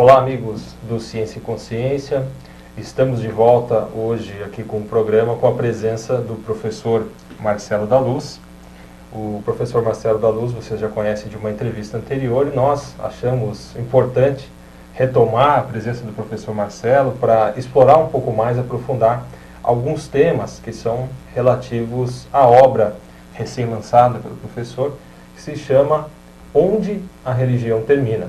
Olá, amigos do Ciência e Consciência. Estamos de volta hoje aqui com o programa com a presença do professor Marcelo da Luz. O professor Marcelo da Luz, vocês já conhecem de uma entrevista anterior, e nós achamos importante retomar a presença do professor Marcelo para explorar um pouco mais, aprofundar alguns temas que são relativos à obra recém-lançada pelo professor, que se chama Onde a Religião Termina.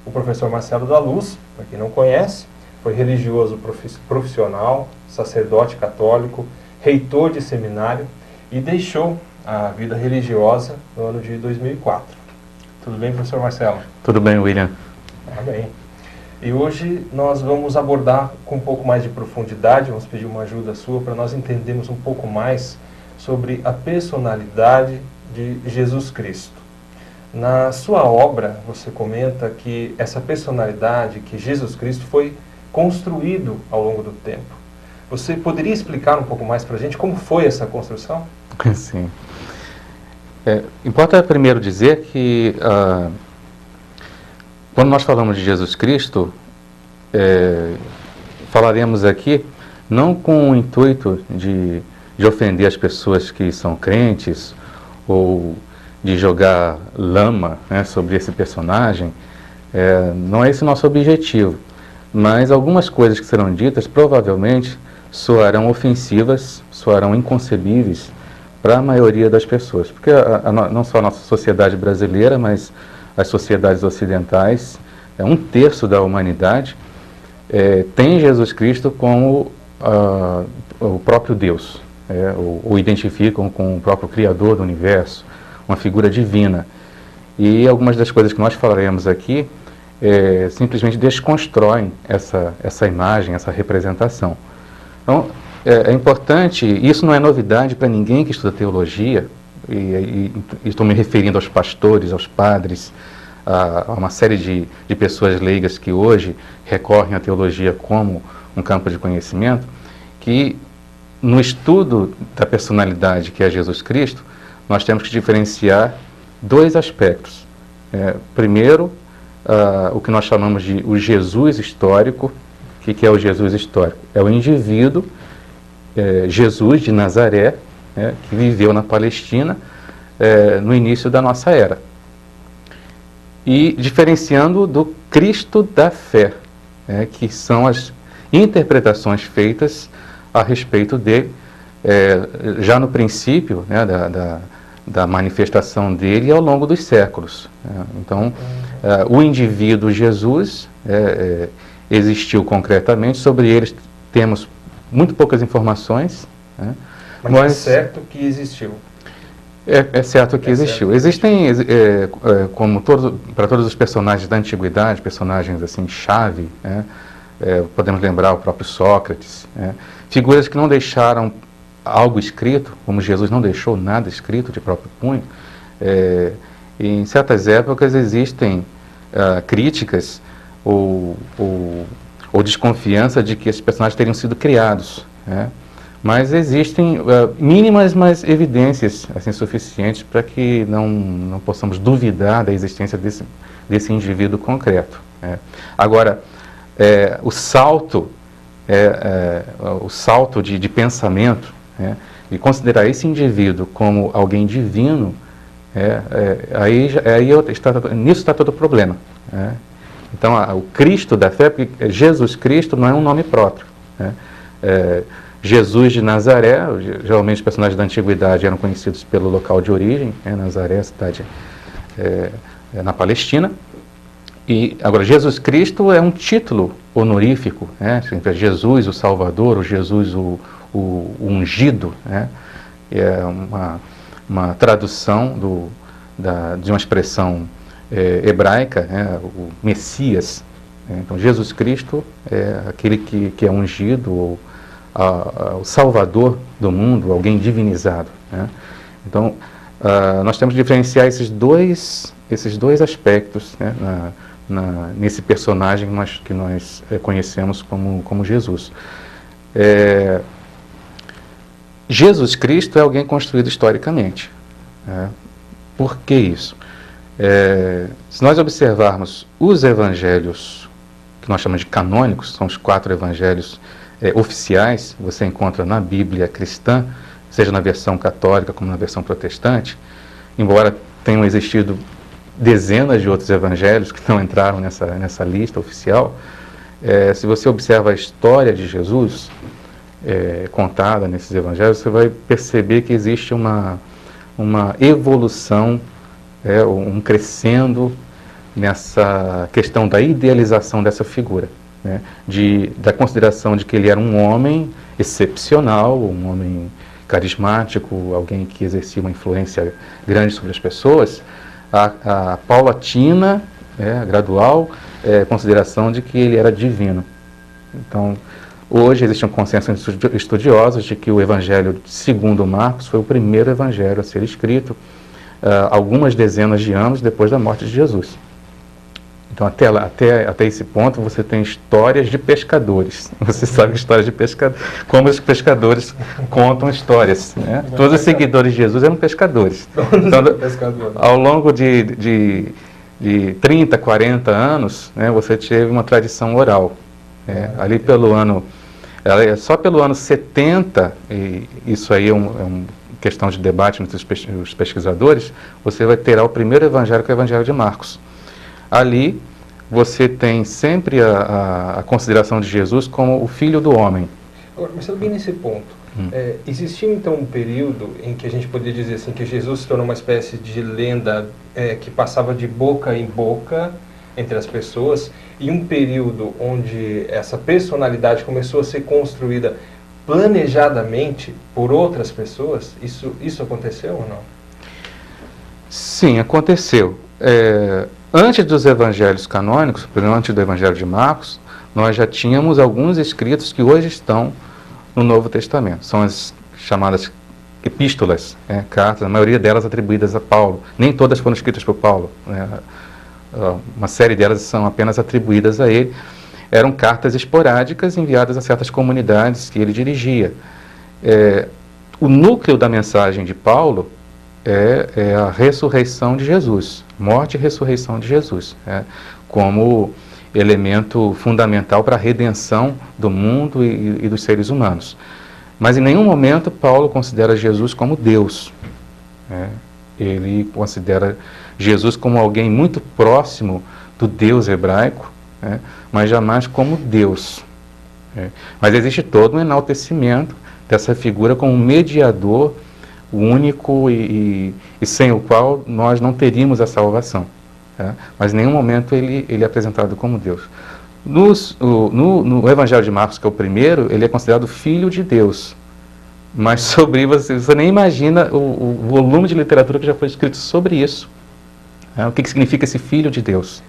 O professor Marcelo da Luz, para quem não conhece, foi religioso profissional, sacerdote católico, reitor de seminário e deixou a vida religiosa no ano de 2004. Tudo bem, professor Marcelo? Tudo bem, William. Bem. E hoje nós vamos abordar com um pouco mais de profundidade, vamos pedir uma ajuda sua para nós entendermos um pouco mais sobre a personalidade de Jesus Cristo. Na sua obra, você comenta que essa personalidade, que Jesus Cristo, foi construído ao longo do tempo. Você poderia explicar um pouco mais para a gente como foi essa construção? Sim. Importa primeiro dizer que quando nós falamos de Jesus Cristo, falaremos aqui não com o intuito de ofender as pessoas que são crentes ou de jogar lama, né, sobre esse personagem. Não é esse o nosso objetivo, mas algumas coisas que serão ditas provavelmente soarão ofensivas, soarão inconcebíveis para a maioria das pessoas, porque não só a nossa sociedade brasileira, mas as sociedades ocidentais, um terço da humanidade tem Jesus Cristo como o próprio Deus, o identificam com o próprio Criador do universo, uma figura divina. E algumas das coisas que nós falaremos aqui simplesmente desconstroem essa imagem, essa representação. Então, é importante, isso não é novidade para ninguém que estuda teologia, e estou me referindo aos pastores, aos padres, a uma série de pessoas leigas que hoje recorrem à teologia como um campo de conhecimento, que no estudo da personalidade que é Jesus Cristo, nós temos que diferenciar dois aspectos. Primeiro, o que nós chamamos de o Jesus histórico. O que é o Jesus histórico? É o indivíduo, Jesus de Nazaré, que viveu na Palestina no início da nossa era. E diferenciando do Cristo da fé, que são as interpretações feitas a respeito dele, já no princípio, da manifestação dele ao longo dos séculos. Então, o indivíduo Jesus existiu concretamente, sobre ele temos muito poucas informações. Mas é certo que existiu. É certo que existiu. Existem, como para todos os personagens da antiguidade, personagens assim chave, podemos lembrar o próprio Sócrates, figuras que não deixaram algo escrito, como Jesus não deixou nada escrito de próprio punho. Em certas épocas existem críticas ou desconfiança de que esses personagens teriam sido criados, mas existem mínimas, mas evidências assim, suficientes para que não possamos duvidar da existência desse indivíduo concreto. Agora, o salto de pensamento, e considerar esse indivíduo como alguém divino, nisso está todo o problema. Então, o Cristo da fé, porque Jesus Cristo não é um nome próprio. Jesus de Nazaré, geralmente os personagens da antiguidade eram conhecidos pelo local de origem, Nazaré, a cidade na Palestina. E agora, Jesus Cristo é um título honorífico, Jesus o Salvador, o Jesus o ungido, é uma tradução de uma expressão hebraica, o Messias. Então, Jesus Cristo é aquele que é ungido, ou o Salvador do mundo, alguém divinizado. Então, nós temos que diferenciar esses dois aspectos nesse personagem que nós conhecemos como Jesus. Jesus Cristo é alguém construído historicamente. Por que isso? Se nós observarmos os evangelhos que nós chamamos de canônicos, são os 4 evangelhos oficiais, você encontra na Bíblia cristã, seja na versão católica como na versão protestante, embora tenham existido dezenas de outros evangelhos que não entraram nessa lista oficial. Se você observa a história de Jesus contada nesses evangelhos, você vai perceber que existe uma evolução, um crescendo nessa questão da idealização dessa figura, né? Da consideração de que ele era um homem excepcional, um homem carismático, alguém que exercia uma influência grande sobre as pessoas, a paulatina, gradual, consideração de que ele era divino. Então, hoje existe um consenso entre estudiosos de que o Evangelho segundo Marcos foi o primeiro evangelho a ser escrito algumas dezenas de anos depois da morte de Jesus. Então, até esse ponto, você tem histórias de pescadores. Você sabe histórias de pescadores, como os pescadores contam histórias, né? Todos os seguidores de Jesus eram pescadores. Então, ao longo de 30, 40 anos, né, você teve uma tradição oral. Ali só pelo ano 70, e isso aí é uma questão de debate entre os pesquisadores, você vai ter o primeiro evangelho, que é o Evangelho de Marcos. Ali você tem sempre a consideração de Jesus como o Filho do Homem. Agora, mas bem nesse ponto, existiu então um período em que a gente poderia dizer assim, que Jesus se tornou uma espécie de lenda que passava de boca em boca entre as pessoas, e um período onde essa personalidade começou a ser construída planejadamente por outras pessoas? Isso aconteceu ou não? Sim, aconteceu. Antes dos evangelhos canônicos, por exemplo, antes do Evangelho de Marcos, nós já tínhamos alguns escritos que hoje estão no Novo Testamento. São as chamadas epístolas, cartas, a maioria delas atribuídas a Paulo. Nem todas foram escritas por Paulo, né? Uma série delas são apenas atribuídas a ele. Eram cartas esporádicas enviadas a certas comunidades que ele dirigia. O núcleo da mensagem de Paulo é a ressurreição de Jesus, morte e ressurreição de Jesus, como elemento fundamental para a redenção do mundo e dos seres humanos. Mas em nenhum momento Paulo considera Jesus como Deus. Ele considera Jesus como alguém muito próximo do Deus hebraico, mas jamais como Deus. Mas existe todo um enaltecimento dessa figura como um mediador único e sem o qual nós não teríamos a salvação. Mas em nenhum momento ele é apresentado como Deus. No Evangelho de Marcos, que é o primeiro, ele é considerado Filho de Deus. Mas sobre você nem imagina o volume de literatura que já foi escrito sobre isso. O que significa esse Filho de Deus?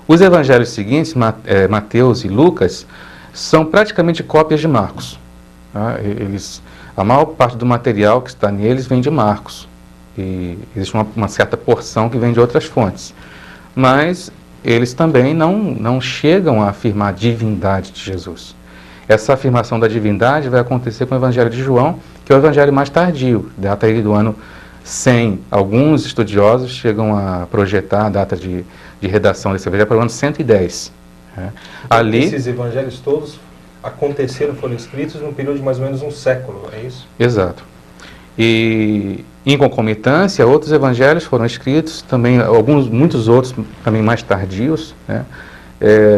Os evangelhos seguintes, Mateus e Lucas, são praticamente cópias de Marcos. A maior parte do material que está neles vem de Marcos. E existe uma certa porção que vem de outras fontes. Mas eles também não chegam a afirmar a divindade de Jesus. Essa afirmação da divindade vai acontecer com o Evangelho de João, que é o evangelho mais tardio, data aí do ano 100. Alguns estudiosos chegam a projetar a data de redação desse evangelho para o ano 110. Ali, esses evangelhos todos aconteceram, foram escritos num período de mais ou menos um século, é isso? Exato. E em concomitância, outros evangelhos foram escritos, também muitos outros também mais tardios.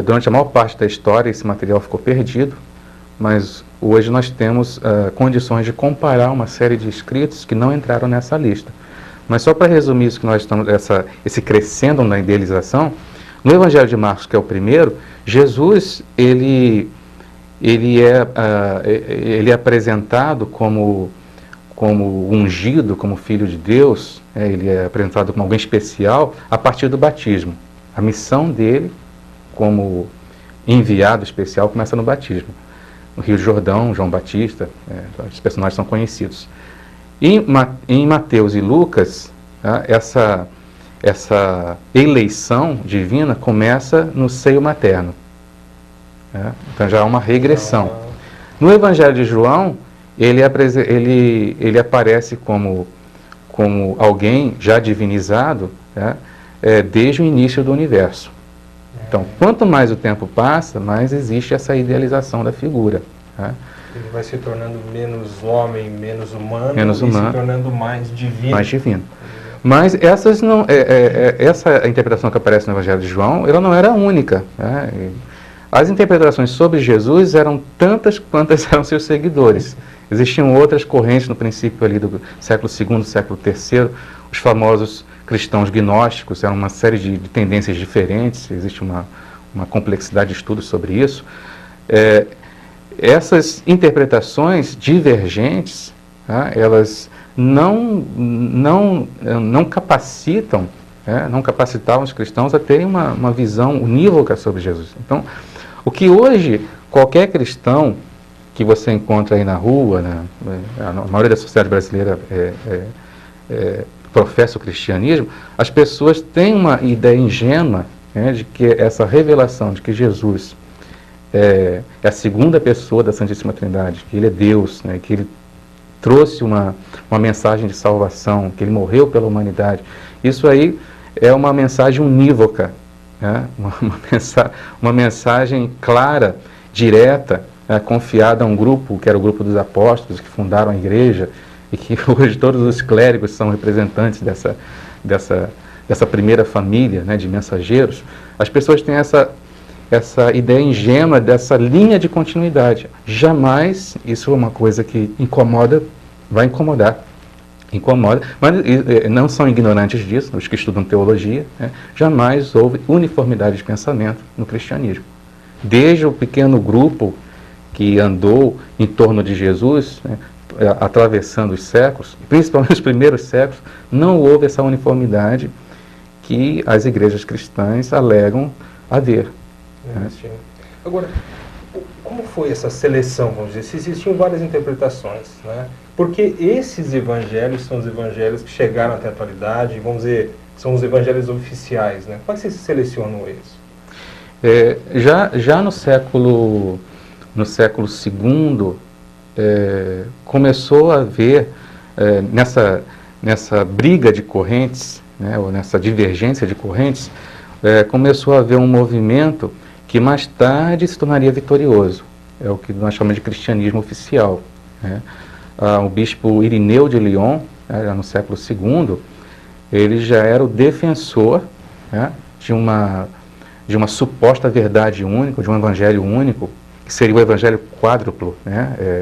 Durante a maior parte da história esse material ficou perdido, mas hoje nós temos condições de comparar uma série de escritos que não entraram nessa lista. Mas só para resumir isso que nós estamos, esse crescendo na idealização, no Evangelho de Marcos, que é o primeiro, Jesus ele é apresentado como ungido, como Filho de Deus, ele é apresentado como alguém especial a partir do batismo. A missão dele como enviado especial começa no batismo. No Rio Jordão, João Batista, os personagens são conhecidos. Em Mateus e Lucas, essa eleição divina começa no seio materno. Então já há uma regressão. No Evangelho de João, ele aparece como alguém já divinizado, desde o início do universo. Então, quanto mais o tempo passa, mais existe essa idealização da figura. Tá? Ele vai se tornando menos homem, menos humano, se tornando mais divino. Mais divino. Mas essa interpretação que aparece no Evangelho de João, ela não era a única. Né? As interpretações sobre Jesus eram tantas quantas eram seus seguidores. Existiam outras correntes no princípio ali do século II, século III, os famosos cristãos gnósticos, eram uma série de tendências diferentes, existe uma complexidade de estudos sobre isso. Essas interpretações divergentes, tá, elas não capacitam, não capacitavam os cristãos a terem uma visão unívoca sobre Jesus. Então, o que hoje qualquer cristão que você encontra aí na rua, a maioria da sociedade brasileira professa o cristianismo, as pessoas têm uma ideia ingênua, de que essa revelação de que Jesus é a segunda pessoa da Santíssima Trindade, que Ele é Deus, que Ele trouxe uma mensagem de salvação, que Ele morreu pela humanidade. Isso aí é uma mensagem unívoca, uma mensagem clara, direta, confiada a um grupo, que era o grupo dos apóstolos, que fundaram a igreja, e que hoje todos os clérigos são representantes dessa primeira família, de mensageiros. As pessoas têm essa ideia ingênua dessa linha de continuidade. Jamais, isso é uma coisa que vai incomodar. Incomoda, mas não são ignorantes disso, os que estudam teologia, jamais houve uniformidade de pensamento no cristianismo. Desde o pequeno grupo que andou em torno de Jesus, atravessando os séculos, principalmente os primeiros séculos, não houve essa uniformidade que as igrejas cristãs alegam haver. Agora, como foi essa seleção, vamos dizer, se existiam várias interpretações, porque esses evangelhos são os evangelhos que chegaram até a atualidade, vamos dizer, são os evangelhos oficiais, Como é que vocês selecionam eles? Já no século II, começou a haver, nessa briga de correntes, ou nessa divergência de correntes, começou a haver um movimento que mais tarde se tornaria vitorioso. É o que nós chamamos de cristianismo oficial. O bispo Irineu de Lyon, no século II, ele já era o defensor de uma suposta verdade única, de um evangelho único, que seria o evangelho quádruplo,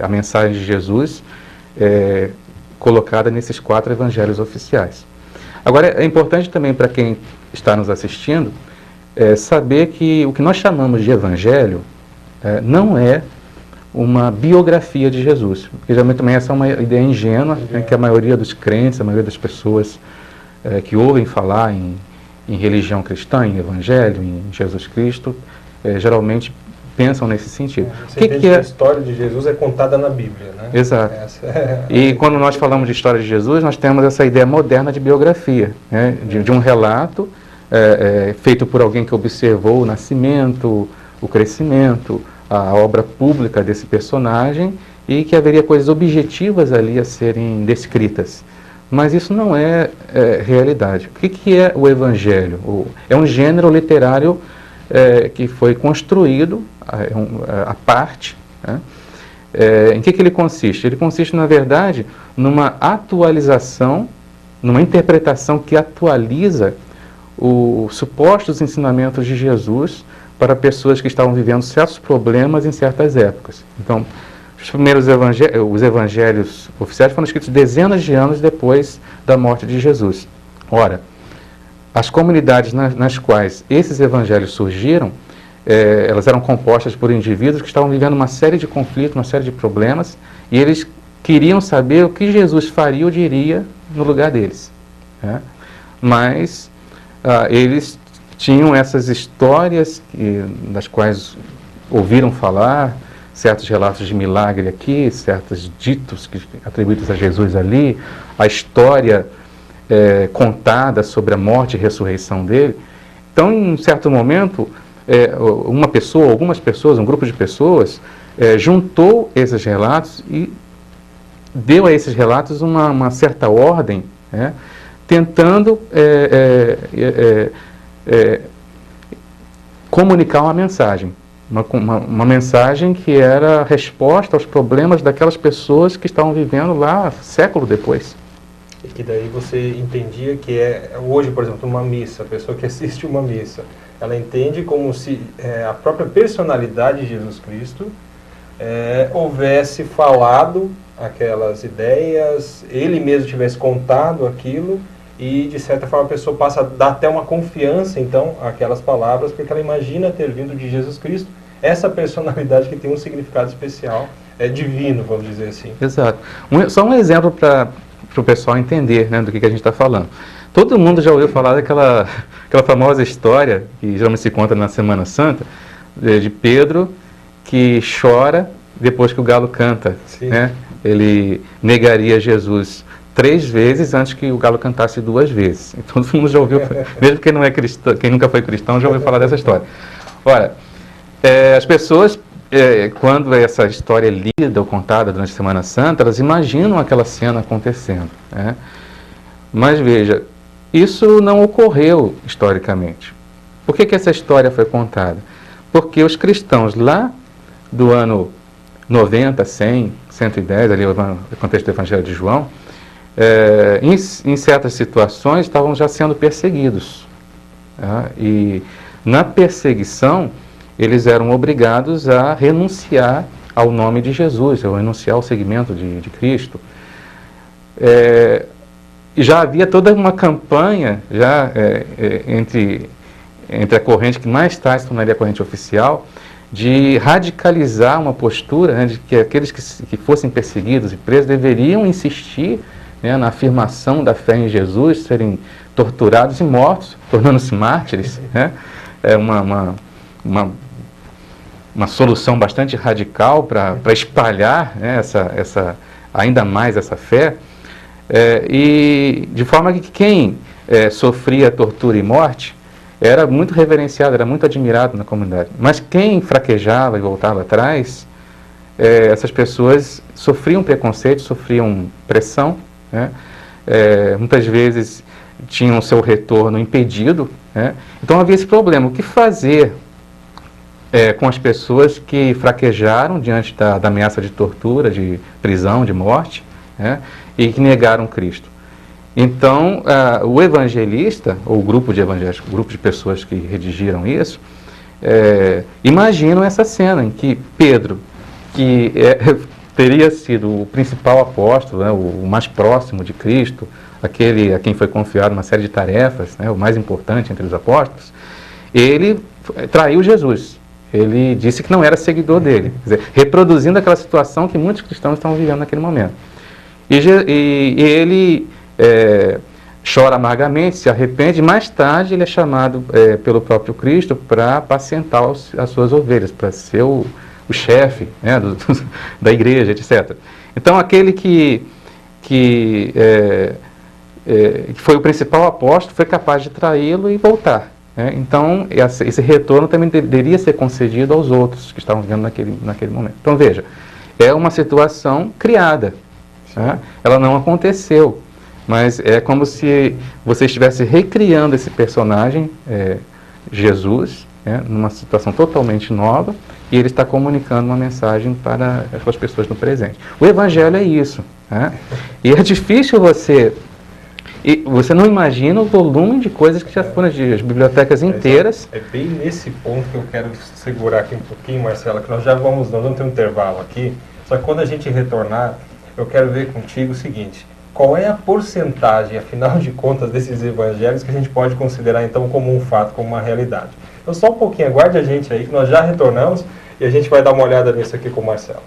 a mensagem de Jesus colocada nesses 4 evangelhos oficiais. Agora, é importante também para quem está nos assistindo saber que o que nós chamamos de evangelho não é uma biografia de Jesus, porque geralmente também essa é uma ideia ingênua, que a maioria dos crentes, a maioria das pessoas que ouvem falar em religião cristã, em evangelho, em Jesus Cristo, geralmente pensam nesse sentido. A história de Jesus é contada na Bíblia, Exato. E quando nós falamos de história de Jesus, nós temos essa ideia moderna de biografia, de um relato feito por alguém que observou o nascimento, o crescimento, a obra pública desse personagem, e que haveria coisas objetivas ali a serem descritas. Mas isso não é realidade. O que é o Evangelho? É um gênero literário que foi construído à parte. Em que ele consiste? Ele consiste, na verdade, numa atualização, numa interpretação que atualiza os supostos ensinamentos de Jesus para pessoas que estavam vivendo certos problemas em certas épocas. Então, os evangelhos oficiais foram escritos dezenas de anos depois da morte de Jesus. Ora, as comunidades nas quais esses evangelhos surgiram, elas eram compostas por indivíduos que estavam vivendo uma série de conflitos, uma série de problemas, e eles queriam saber o que Jesus faria ou diria no lugar deles. Mas eles tinham essas histórias das quais ouviram falar, certos relatos de milagre aqui, certos ditos atribuídos a Jesus ali, a história contada sobre a morte e ressurreição dele. Então, em um certo momento, uma pessoa, algumas pessoas, um grupo de pessoas, juntou esses relatos e deu a esses relatos uma certa ordem, tentando comunicar uma mensagem. Uma mensagem que era resposta aos problemas daquelas pessoas que estavam vivendo lá século depois. E que daí você entendia que hoje, por exemplo, uma missa, a pessoa que assiste uma missa, ela entende como se a própria personalidade de Jesus Cristo houvesse falado aquelas ideias, ele mesmo tivesse contado aquilo e, de certa forma, a pessoa passa a dar até uma confiança, então, àquelas palavras, porque ela imagina ter vindo de Jesus Cristo, essa personalidade que tem um significado especial, divino, vamos dizer assim. Exato. Só um exemplo para o pessoal entender, né, do que a gente está falando. Todo mundo já ouviu falar daquela famosa história, que geralmente se conta na Semana Santa, de Pedro, que chora depois que o galo canta. Né? Ele negaria Jesus 3 vezes antes que o galo cantasse 2 vezes. Então, todo mundo já ouviu, mesmo quem não é cristão, quem nunca foi cristão, já ouviu falar dessa história. Ora, as pessoas, quando essa história é lida ou contada durante a Semana Santa, elas imaginam aquela cena acontecendo. Né? Mas veja, isso não ocorreu historicamente. Por que essa história foi contada? Porque os cristãos lá do ano 90, 100, 110, ali no contexto do Evangelho de João, em certas situações estavam já sendo perseguidos. Tá? E na perseguição, eles eram obrigados a renunciar ao nome de Jesus, a renunciar ao seguimento de Cristo. E já havia toda uma campanha entre a corrente que mais tarde se tornaria a corrente oficial, de radicalizar uma postura, né, de que aqueles que fossem perseguidos e presos deveriam insistir, né, na afirmação da fé em Jesus, serem torturados e mortos, tornando-se mártires. Né? É uma solução bastante radical para espalhar, né, ainda mais essa fé, e de forma que quem sofria tortura e morte era muito reverenciado, era muito admirado na comunidade. Mas quem fraquejava e voltava atrás, essas pessoas sofriam preconceito, sofriam pressão, né? Muitas vezes tinham seu retorno impedido. Né? Então havia esse problema. O que fazer com as pessoas que fraquejaram diante da ameaça de tortura, de prisão, de morte, né? E que negaram Cristo? Então, o evangelista, ou o grupo de evangelhos, o grupo de pessoas que redigiram isso, imaginam essa cena em que Pedro, que teria sido o principal apóstolo, né, o mais próximo de Cristo, aquele a quem foi confiado uma série de tarefas, né, o mais importante entre os apóstolos, ele traiu Jesus. Ele disse que não era seguidor dele, quer dizer, reproduzindo aquela situação que muitos cristãos estavam vivendo naquele momento. E ele chora amargamente, se arrepende, e mais tarde ele é chamado pelo próprio Cristo para apacentar as suas ovelhas, para ser o chefe, né, da igreja, etc. Então aquele que foi o principal apóstolo foi capaz de traí-lo e voltar. Né? Então esse retorno também deveria ser concedido aos outros que estavam vivendo naquele momento. Então veja, é uma situação criada. Né? Ela não aconteceu. Mas é como se você estivesse recriando esse personagem, Jesus, né, numa situação totalmente nova, e ele está comunicando uma mensagem para as pessoas no presente. O Evangelho é isso. Né? E é difícil você não imagina o volume de coisas que já foram, as bibliotecas inteiras. É bem nesse ponto que eu quero segurar aqui um pouquinho, Marcela, que nós vamos ter um intervalo aqui, só que quando a gente retornar, eu quero ver contigo o seguinte: qual é a porcentagem, afinal de contas, desses evangelhos que a gente pode considerar, então, como um fato, como uma realidade? Então, só um pouquinho, aguarde a gente aí, que nós já retornamos e a gente vai dar uma olhada nisso aqui com o Marcelo.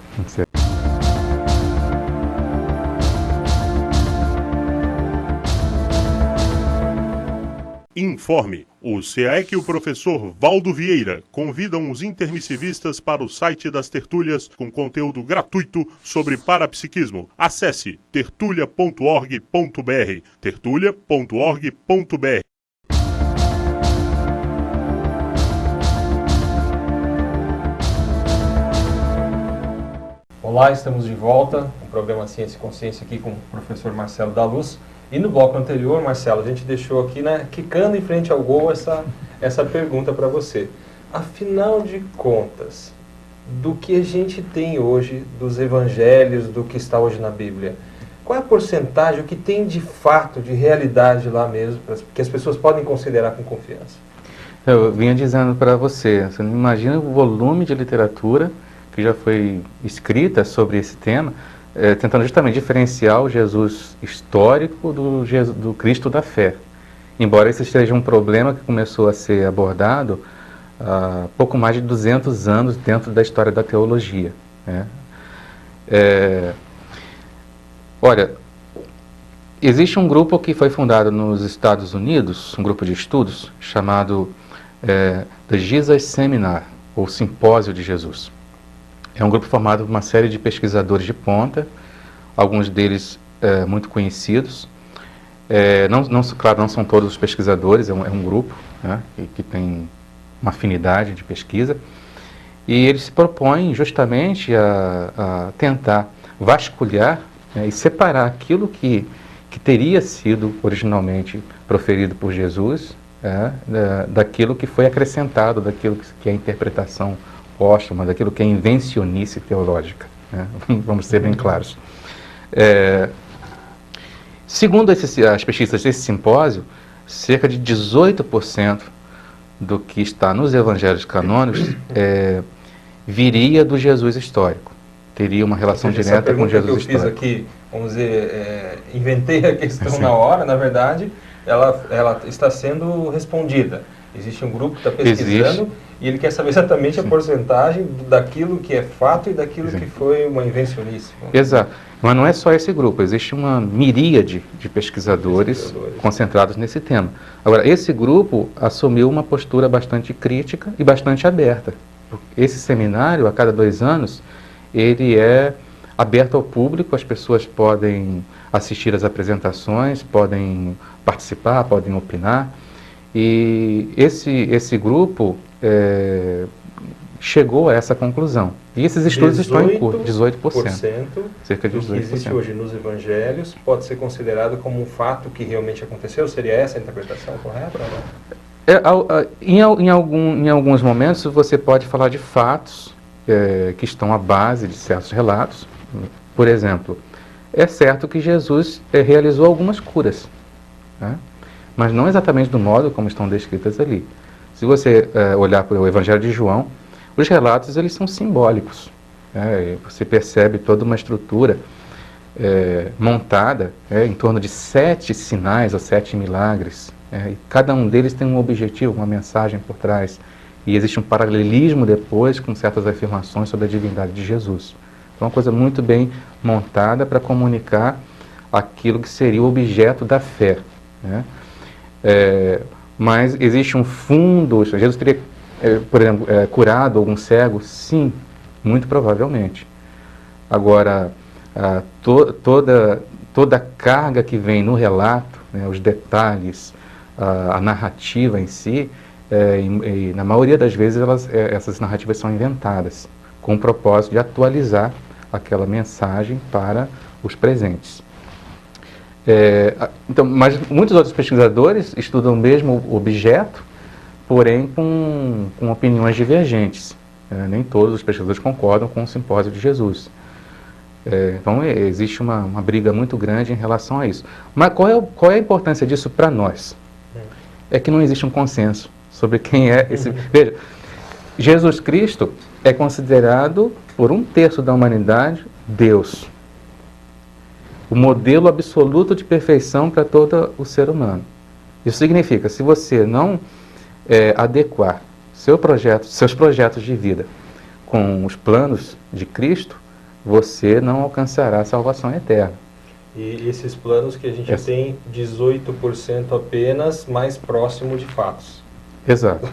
Informe. O SEAEC e o professor Valdo Vieira convidam os intermissivistas para o site das tertúlias com conteúdo gratuito sobre parapsiquismo. Acesse tertulia.org.br, tertulia.org.br. Olá, estamos de volta com o programa Ciência e Consciência aqui com o professor Marcelo da Luz. E no bloco anterior, Marcelo, a gente deixou aqui, né, quicando em frente ao gol essa pergunta para você. afinal de contas, do que a gente tem hoje, dos evangelhos, do que está hoje na Bíblia, qual é a porcentagem, o que tem de fato, de realidade lá mesmo, que as pessoas podem considerar com confiança? Eu vinha dizendo para você não imagina o volume de literatura que já foi escrita sobre esse tema, tentando justamente diferenciar o Jesus histórico do Cristo da fé. Embora esse seja um problema que começou a ser abordado há pouco mais de 200 anos dentro da história da teologia, né? Olha, existe um grupo que foi fundado nos Estados Unidos, um grupo de estudos, chamado The Jesus Seminar, ou Simpósio de Jesus. É um grupo formado por uma série de pesquisadores de ponta, alguns deles muito conhecidos. Claro, não são todos os pesquisadores, é um grupo, né, que tem uma afinidade de pesquisa. E eles se propõem justamente a tentar vasculhar, né, e separar aquilo que teria sido originalmente proferido por Jesus, daquilo que foi acrescentado, daquilo que é a interpretação póstuma, daquilo que é invencionice teológica, né? Vamos ser bem claros. Segundo as pesquisas desse simpósio, cerca de 18% do que está nos evangelhos canônicos viria do Jesus histórico. Teria uma relação direta com Jesus histórico. Essa pergunta que eu fiz aqui, vamos dizer, inventei a questão na hora, na verdade, ela está sendo respondida. Existe um grupo que está pesquisando e ele quer saber exatamente a porcentagem daquilo que é fato e daquilo que foi uma invencionice. Exato. Mas não é só esse grupo, existe uma miríade de pesquisadores concentrados nesse tema. Agora, esse grupo assumiu uma postura bastante crítica e bastante aberta. Esse seminário, a cada 2 anos, ele é aberto ao público, as pessoas podem assistir às apresentações, podem participar, podem opinar. E esse grupo chegou a essa conclusão. E esses estudos estão em curso, 18%. Cerca de 18%. O que existe hoje nos evangelhos pode ser considerado como um fato que realmente aconteceu? Seria essa a interpretação correta ou não? Em alguns momentos você pode falar de fatos que estão à base de certos relatos. Por exemplo, é certo que Jesus realizou algumas curas, né? Mas não exatamente do modo como estão descritas ali. Se você olhar para o Evangelho de João, os relatos eles são simbólicos, né? Você percebe toda uma estrutura montada em torno de 7 sinais ou 7 milagres, e cada um deles tem um objetivo, uma mensagem por trás. E existe um paralelismo depois com certas afirmações sobre a divindade de Jesus. Então, é uma coisa muito bem montada para comunicar aquilo que seria o objeto da fé, né? Mas existe um fundo. Jesus teria, por exemplo, curado algum cego? Sim, muito provavelmente. Agora, toda a carga que vem no relato, né, os detalhes, a narrativa em si, e na maioria das vezes essas narrativas são inventadas, com o propósito de atualizar aquela mensagem para os presentes. Então, mas muitos outros pesquisadores estudam o mesmo objeto, porém com opiniões divergentes. Nem todos os pesquisadores concordam com o simpósio de Jesus. Então, existe uma briga muito grande em relação a isso. Mas qual é a importância disso para nós? É que não existe um consenso sobre quem é esse... Veja, Jesus Cristo é considerado, por 1/3 da humanidade, Deus. O modelo absoluto de perfeição para todo o ser humano. Isso significa, se você não adequar seus projetos de vida com os planos de Cristo, você não alcançará a salvação eterna. E esses planos que a gente tem, 18% apenas mais próximo de fatos. Exato.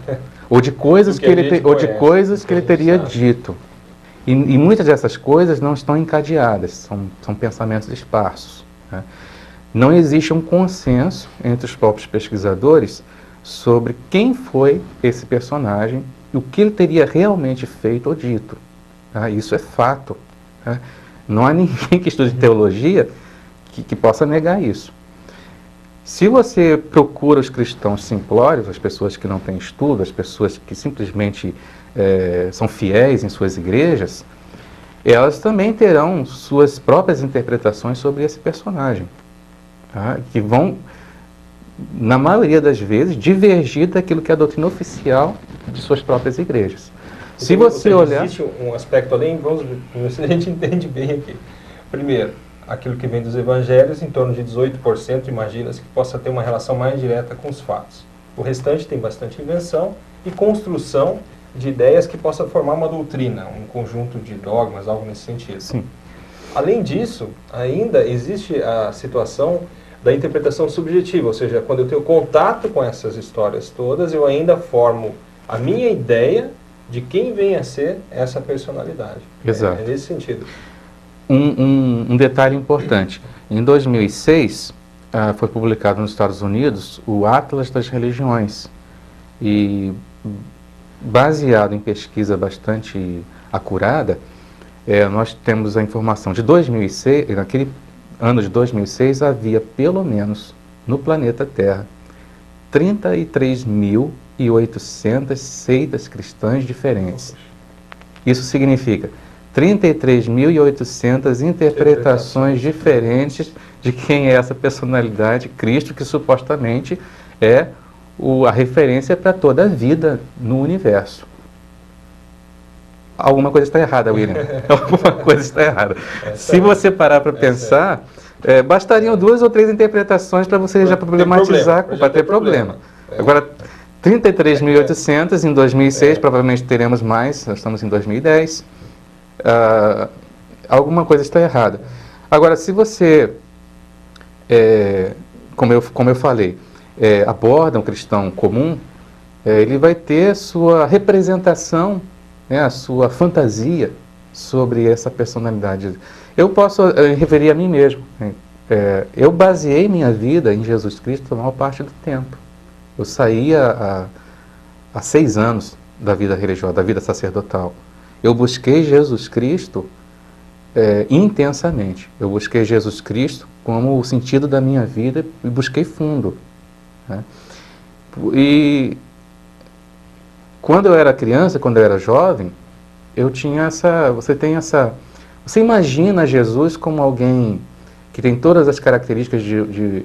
Ou de coisas que ele teria dito. E muitas dessas coisas não estão encadeadas, são pensamentos esparsos, né? Não existe um consenso entre os próprios pesquisadores sobre quem foi esse personagem e o que ele teria realmente feito ou dito. Isso é fato, né? Não há ninguém que estude teologia que possa negar isso. Se você procura os cristãos simplórios, as pessoas que não têm estudo, as pessoas que simplesmente são fiéis em suas igrejas, elas também terão suas próprias interpretações sobre esse personagem, tá? Que vão, na maioria das vezes, divergir daquilo que é a doutrina oficial de suas próprias igrejas. Então, se você olhar... Existe um aspecto além, vamos ver se a gente entende bem aqui. Primeiro, aquilo que vem dos evangelhos, em torno de 18%, imagina-se que possa ter uma relação mais direta com os fatos. O restante tem bastante invenção e construção de ideias que possa formar uma doutrina, um conjunto de dogmas, algo nesse sentido. Sim. Além disso, ainda existe a situação da interpretação subjetiva, ou seja, quando eu tenho contato com essas histórias todas, eu ainda formo a minha ideia de quem vem a ser essa personalidade. Exato. É nesse sentido. Um detalhe importante. Em 2006, foi publicado nos Estados Unidos o Atlas das Religiões. E, baseado em pesquisa bastante acurada, nós temos a informação de 2006, naquele ano de 2006, havia pelo menos no planeta Terra 33.800 seitas cristãs diferentes. Isso significa 33.800 interpretações diferentes de quem é essa personalidade, Cristo, que supostamente é a referência para toda a vida no universo. Alguma coisa está errada, William. Alguma coisa está errada. Se você parar para pensar, bastariam 2 ou 3 interpretações para você já problematizar, para ter problema. Agora, 33.800 em 2006, provavelmente teremos mais, nós estamos em 2010. Alguma coisa está errada. Agora, se você, como eu falei, aborda um cristão comum, ele vai ter sua representação, a sua fantasia sobre essa personalidade. Eu posso referir a mim mesmo. Eu baseei minha vida em Jesus Cristo a maior parte do tempo. Eu saí há 6 anos da vida religiosa, da vida sacerdotal. Eu busquei Jesus Cristo intensamente. Eu busquei Jesus Cristo como o sentido da minha vida e busquei fundo, né? E quando eu era criança, quando eu era jovem, eu tinha você imagina Jesus como alguém que tem todas as características de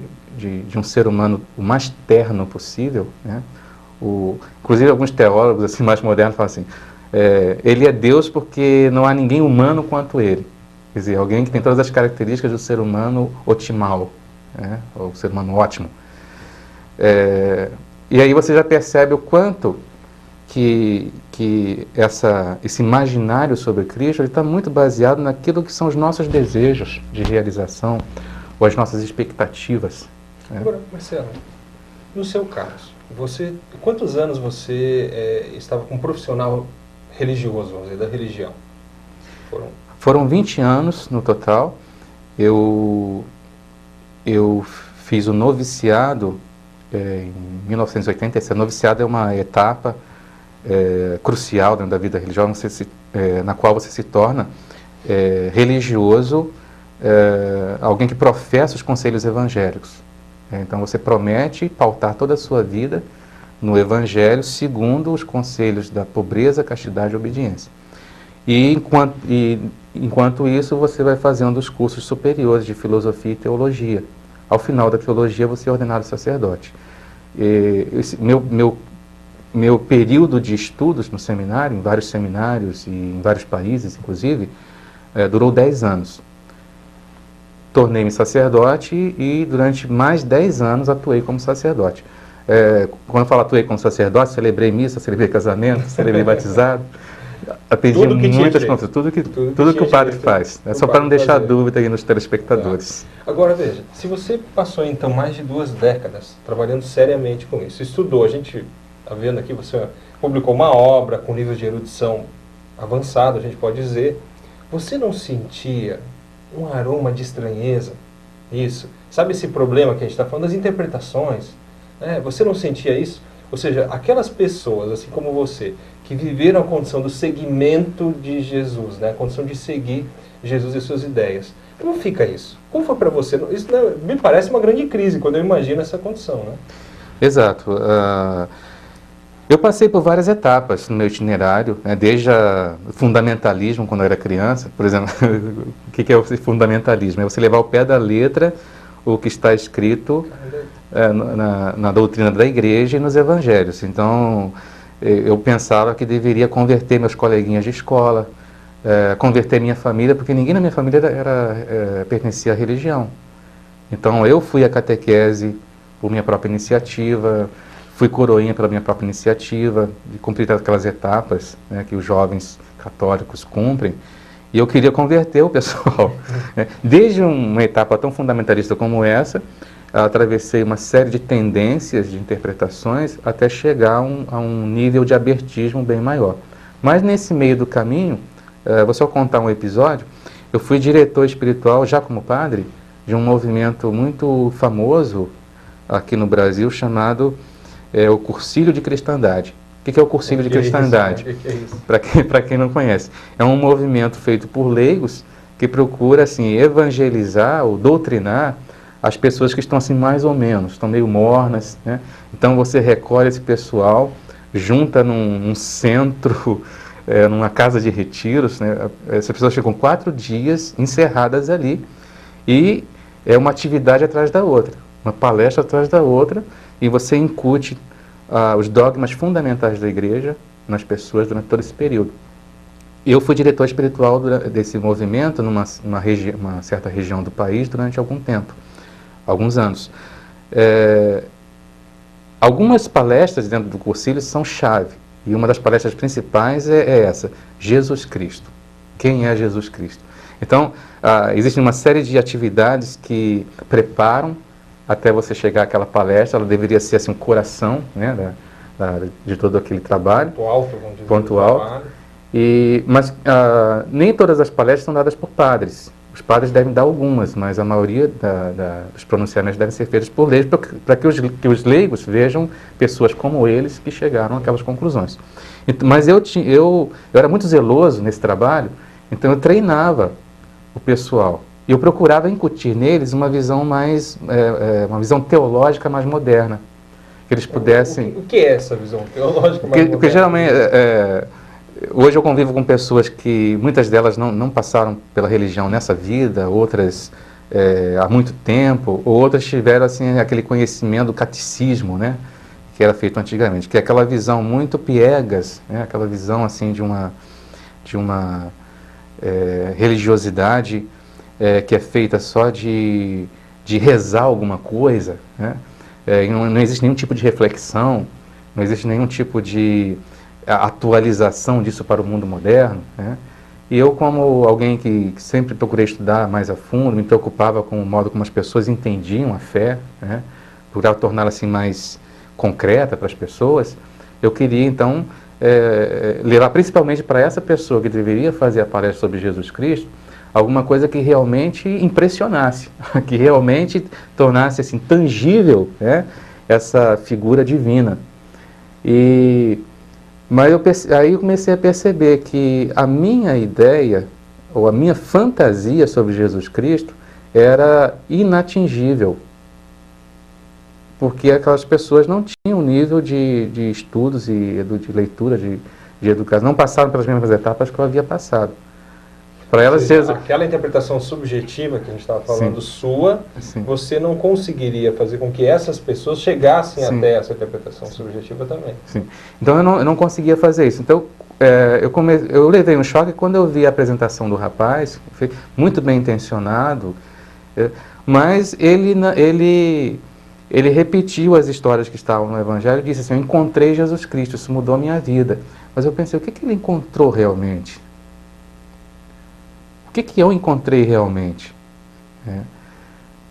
um ser humano o mais terno possível, né? Inclusive alguns teólogos assim, mais modernos falam assim, ele é Deus porque não há ninguém humano quanto ele. Quer dizer, alguém que tem todas as características do ser humano otimal, né? Ou ser humano ótimo. E aí você já percebe o quanto que esse imaginário sobre Cristo está muito baseado naquilo que são os nossos desejos de realização ou as nossas expectativas. Agora, Marcelo, no seu caso, quantos anos você estava com um profissional religioso, vamos dizer, da religião? Foram 20 anos no total. Eu fiz o noviciado em 1980. Esse noviciado é uma etapa crucial dentro da vida religiosa, na qual você se torna religioso, alguém que professa os conselhos evangélicos. Então você promete pautar toda a sua vida no Evangelho segundo os conselhos da pobreza, castidade e obediência. E enquanto isso você vai fazendo os cursos superiores de filosofia e teologia. Ao final da teologia você é ordenado sacerdote. Meu período de estudos no seminário, em vários seminários e em vários países, inclusive, durou 10 anos. Tornei-me sacerdote e durante mais 10 anos atuei como sacerdote. Quando eu falo atuei como sacerdote, celebrei missa, celebrei casamento, celebrei batizado, atendi muitas contas, tudo que o padre faz. É só para não deixar dúvida aí nos telespectadores. Agora veja, se você passou então mais de 2 décadas trabalhando seriamente com isso, estudou, a gente está vendo aqui, você publicou uma obra com nível de erudição avançado, a gente pode dizer, você não sentia um aroma de estranheza? Isso. Sabe esse problema que a gente está falando das interpretações? Você não sentia isso? Ou seja, aquelas pessoas, assim como você, que viveram a condição do seguimento de Jesus, né? A condição de seguir Jesus e suas ideias. Como fica isso? Como foi para você? Isso me parece uma grande crise quando eu imagino essa condição, né? Exato. Eu passei por várias etapas no meu itinerário, né, desde o fundamentalismo, quando eu era criança. Por exemplo, o que é o fundamentalismo? É você levar ao pé da letra o que está escrito na doutrina da igreja e nos evangelhos. Então, eu pensava que deveria converter meus coleguinhas de escola, converter minha família, porque ninguém na minha família pertencia à religião. Então, eu fui à catequese por minha própria iniciativa, fui coroinha pela minha própria iniciativa, de cumprir aquelas etapas, né, que os jovens católicos cumprem, e eu queria converter o pessoal. Né? Desde uma etapa tão fundamentalista como essa, atravessei uma série de tendências, de interpretações, até chegar a um nível de abertismo bem maior. Mas nesse meio do caminho, vou só contar um episódio, eu fui diretor espiritual, já como padre, de um movimento muito famoso aqui no Brasil, chamado o Cursilho de Cristandade. O que é o Cursilho de Cristandade? Para quem não conhece, é um movimento feito por leigos que procura assim, evangelizar ou doutrinar as pessoas que estão assim mais ou menos, estão meio mornas, né? Então você recolhe esse pessoal, junta num centro, numa casa de retiros, né? Essas pessoas ficam 4 dias encerradas ali e é uma atividade atrás da outra, uma palestra atrás da outra, e você incute os dogmas fundamentais da igreja nas pessoas durante todo esse período. Eu fui diretor espiritual desse movimento numa certa região do país durante algum tempo, alguns anos. Algumas palestras dentro do Cursilho são chave, e uma das palestras principais é essa, Jesus Cristo. Quem é Jesus Cristo? Então, existe uma série de atividades que preparam até você chegar àquela palestra. Ela deveria ser assim, um coração, né, de todo aquele trabalho. Ponto alto, vamos dizer. Ponto alto. Mas nem todas as palestras são dadas por padres. Os padres devem dar algumas, mas a maioria dos pronunciamentos devem ser feitos por leigos, para que os leigos vejam pessoas como eles que chegaram àquelas conclusões. Mas eu era muito zeloso nesse trabalho, então eu treinava o pessoal. E eu procurava incutir neles uma visão uma visão teológica mais moderna. Que eles pudessem... O que é essa visão teológica mais moderna? Porque geralmente, hoje eu convivo com pessoas que, muitas delas não passaram pela religião nessa vida, outras há muito tempo, ou outras tiveram assim, aquele conhecimento do catecismo, né, que era feito antigamente, que é aquela visão muito piegas, né, aquela visão assim, de uma religiosidade que é feita só de rezar alguma coisa, né? Não existe nenhum tipo de reflexão, não existe nenhum tipo de atualização disso para o mundo moderno, né? E eu, como alguém que sempre procurei estudar mais a fundo, me preocupava com o modo como as pessoas entendiam a fé, né? Procurava torná-la assim mais concreta para as pessoas, eu queria então levar principalmente para essa pessoa que deveria fazer a palestra sobre Jesus Cristo, alguma coisa que realmente impressionasse, que realmente tornasse assim, tangível, né, essa figura divina. Mas aí eu comecei a perceber que a minha ideia, ou a minha fantasia sobre Jesus Cristo, era inatingível. Porque aquelas pessoas não tinham nível de estudos e de leitura, de educação, não passaram pelas mesmas etapas que eu havia passado. Para elas, aquela interpretação subjetiva que a gente estava falando, sim, sua, sim, você não conseguiria fazer com que essas pessoas chegassem, sim, até essa interpretação, sim, subjetiva também. Sim. Então eu não conseguia fazer isso. Então eu levei um choque quando eu vi a apresentação do rapaz, foi muito bem intencionado, mas ele repetiu as histórias que estavam no Evangelho e disse assim: eu encontrei Jesus Cristo, isso mudou a minha vida. Mas eu pensei, o que ele encontrou realmente? O que eu encontrei realmente?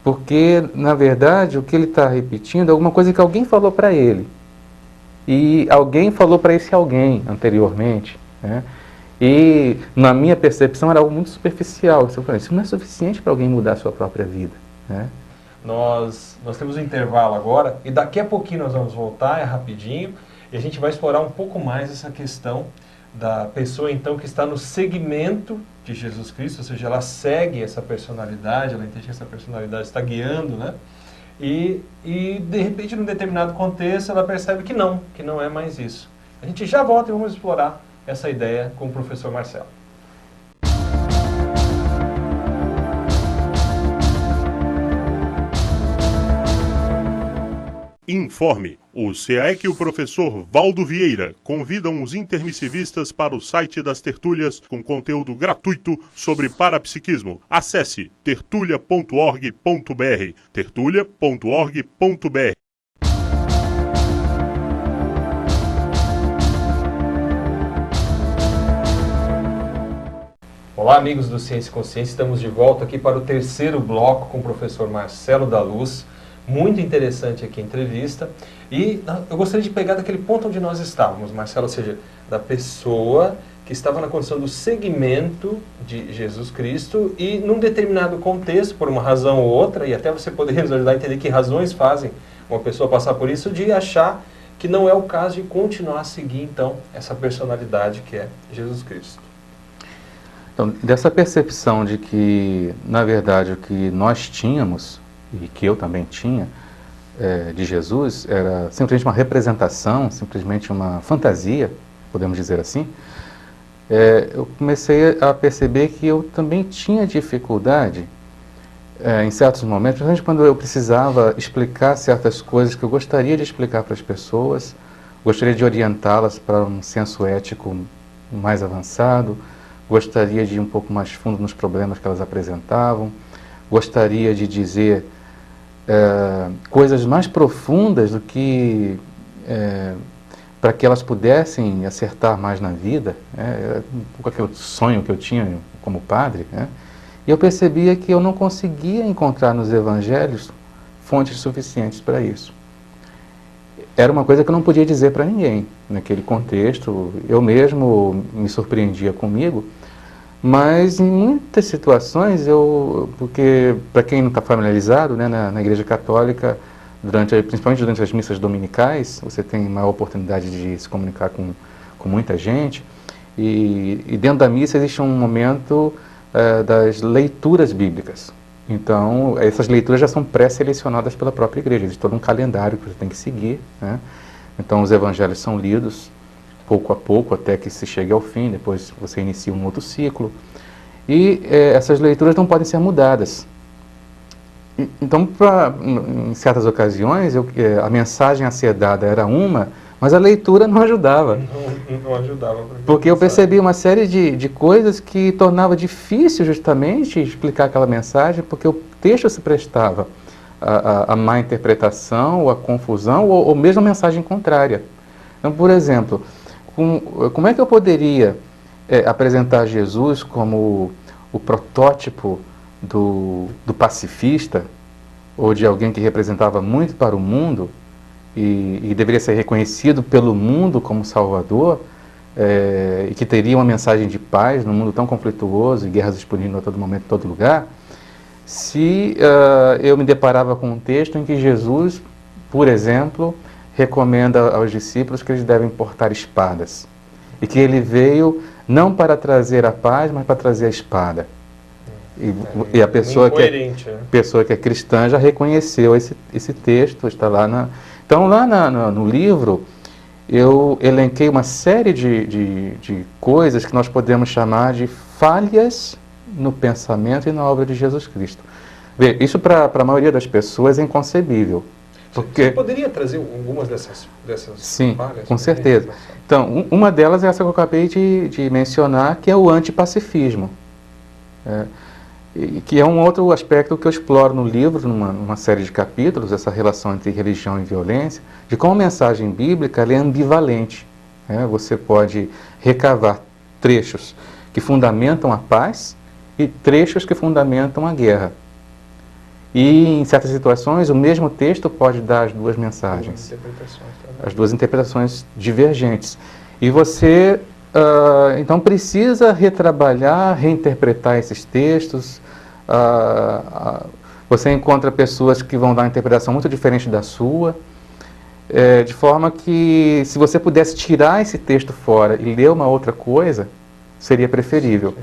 Porque, na verdade, o que ele está repetindo é alguma coisa que alguém falou para ele. E alguém falou para esse alguém anteriormente. E, na minha percepção, era algo muito superficial. Isso não é suficiente para alguém mudar a sua própria vida. Nós temos um intervalo agora, e daqui a pouquinho nós vamos voltar, rapidinho. E a gente vai explorar um pouco mais essa questão da pessoa, então, que está no segmento de Jesus Cristo, ou seja, ela segue essa personalidade, ela entende que essa personalidade está guiando, né? E de repente, num determinado contexto, ela percebe que não é mais isso. A gente já volta e vamos explorar essa ideia com o professor Marcelo. Informe. O SEAEC e o professor Valdo Vieira convidam os intermissivistas para o site das tertúlias com conteúdo gratuito sobre parapsiquismo. Acesse tertulia.org.br, tertulia.org.br. Olá, amigos do Ciência e Consciência, estamos de volta aqui para o terceiro bloco com o professor Marcelo da Luz. Muito interessante aqui a entrevista. E eu gostaria de pegar daquele ponto onde nós estávamos, Marcelo, ou seja, da pessoa que estava na condição do segmento de Jesus Cristo e num determinado contexto, por uma razão ou outra, e até você poderia nos ajudar a entender que razões fazem uma pessoa passar por isso, de achar que não é o caso de continuar a seguir, então, essa personalidade que é Jesus Cristo. Então, dessa percepção de que, na verdade, o que nós tínhamos, e que eu também tinha, de Jesus, era simplesmente uma representação, simplesmente uma fantasia, podemos dizer assim, eu comecei a perceber que eu também tinha dificuldade, em certos momentos, principalmente quando eu precisava explicar certas coisas que eu gostaria de explicar para as pessoas, gostaria de orientá-las para um senso ético mais avançado, gostaria de ir um pouco mais fundo nos problemas que elas apresentavam, gostaria de dizer coisas mais profundas do que para que elas pudessem acertar mais na vida, um pouco aquele sonho que eu tinha como padre, né? E eu percebia que eu não conseguia encontrar nos evangelhos fontes suficientes para isso. Era uma coisa que eu não podia dizer para ninguém naquele contexto. Eu mesmo me surpreendia comigo, mas em muitas situações, porque para quem não está familiarizado, né, na Igreja Católica, principalmente durante as missas dominicais, você tem maior oportunidade de se comunicar com muita gente, e dentro da missa existe um momento das leituras bíblicas. Então, essas leituras já são pré-selecionadas pela própria igreja, existe todo um calendário que você tem que seguir, né? Então, os evangelhos são lidos pouco a pouco, até que se chegue ao fim, depois você inicia um outro ciclo. E essas leituras não podem ser mudadas. Então, em certas ocasiões, a mensagem a ser dada era uma, mas a leitura não ajudava. Não ajudava. Porque eu percebi uma série de coisas que tornava difícil justamente explicar aquela mensagem, porque o texto se prestava a má interpretação, ou a confusão, ou mesmo a mensagem contrária. Então, por exemplo, como é que eu poderia apresentar Jesus como o protótipo do pacifista, ou de alguém que representava muito para o mundo e deveria ser reconhecido pelo mundo como Salvador, e que teria uma mensagem de paz num mundo tão conflituoso e guerras explodindo a todo momento, em todo lugar, se eu me deparava com um texto em que Jesus, por exemplo, recomenda aos discípulos que eles devem portar espadas, e que ele veio não para trazer a paz, mas para trazer a espada. E a pessoa que é cristã já reconheceu esse texto, está lá Então, lá no livro, eu elenquei uma série de coisas que nós podemos chamar de falhas no pensamento e na obra de Jesus Cristo. Vê, isso para a maioria das pessoas é inconcebível. Você poderia trazer algumas dessas Sim, falhas? Com certeza. Então, uma delas é essa que eu acabei de mencionar, que é o antipacifismo. Que é um outro aspecto que eu exploro no livro, numa série de capítulos, essa relação entre religião e violência, de como a mensagem bíblica ela é ambivalente. Você pode recavar trechos que fundamentam a paz e trechos que fundamentam a guerra. E, em certas situações, o mesmo texto pode dar as duas mensagens, as duas interpretações divergentes. E você, então, precisa retrabalhar, reinterpretar esses textos. Você encontra pessoas que vão dar uma interpretação muito diferente da sua. de forma que, se você pudesse tirar esse texto fora e ler uma outra coisa, seria preferível.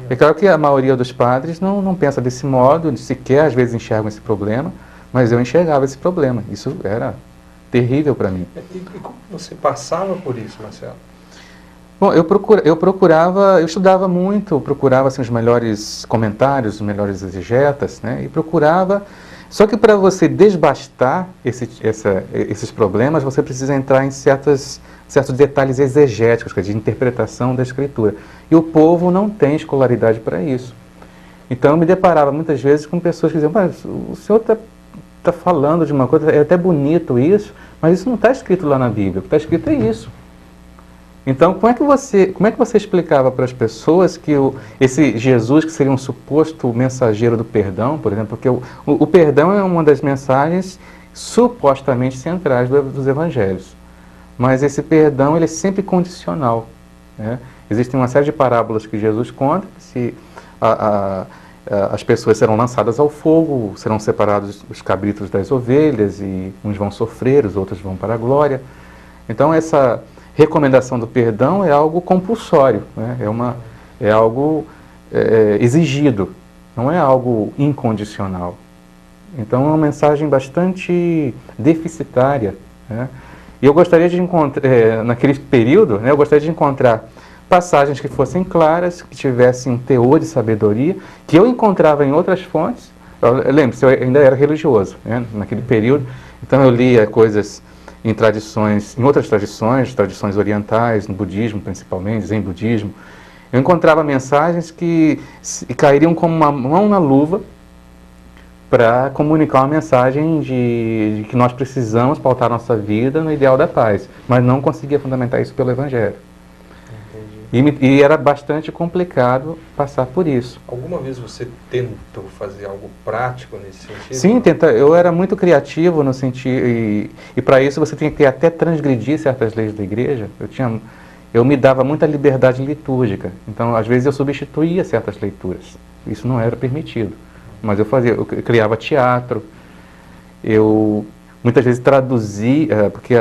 É claro que a maioria dos padres não pensa desse modo, sequer às vezes enxergam esse problema, mas eu enxergava esse problema. Isso era terrível para mim. E como você passava por isso, Marcelo? Bom, eu estudava muito, procurava assim, os melhores comentários, os melhores exegetas, né? E procurava. Só que para você desbastar esses problemas, você precisa entrar em certos detalhes exegéticos, de interpretação da Escritura. E o povo não tem escolaridade para isso. Então eu me deparava muitas vezes com pessoas que diziam: mas o senhor está falando de uma coisa, é até bonito isso, mas isso não está escrito lá na Bíblia, o que está escrito é isso. Então, como é que você explicava para as pessoas que esse Jesus, que seria um suposto mensageiro do perdão, por exemplo, porque o perdão é uma das mensagens supostamente centrais dos evangelhos, mas esse perdão ele é sempre condicional, né? Existem uma série de parábolas que Jesus conta, que se as pessoas serão lançadas ao fogo, serão separados os cabritos das ovelhas, e uns vão sofrer, os outros vão para a glória. Então, essa recomendação do perdão é algo compulsório, né? É algo exigido, não é algo incondicional. Então é uma mensagem bastante deficitária, né? E eu gostaria de encontrar, naquele período, né, eu gostaria de encontrar passagens que fossem claras, que tivessem um teor de sabedoria, que eu encontrava em outras fontes. Lembre-se, eu ainda era religioso, né, naquele período, então eu lia coisas em outras tradições orientais, no budismo principalmente, zen budismo. Eu encontrava mensagens que cairiam como uma mão na luva para comunicar uma mensagem de que nós precisamos pautar nossa vida no ideal da paz, mas não conseguia fundamentar isso pelo Evangelho. E era bastante complicado passar por isso. Alguma vez você tentou fazer algo prático nesse sentido? Sim, eu era muito criativo no sentido, e para isso você tinha que até transgredir certas leis da igreja. Eu me dava muita liberdade litúrgica, então às vezes eu substituía certas leituras. Isso não era permitido, mas eu criava teatro, eu muitas vezes traduzia, porque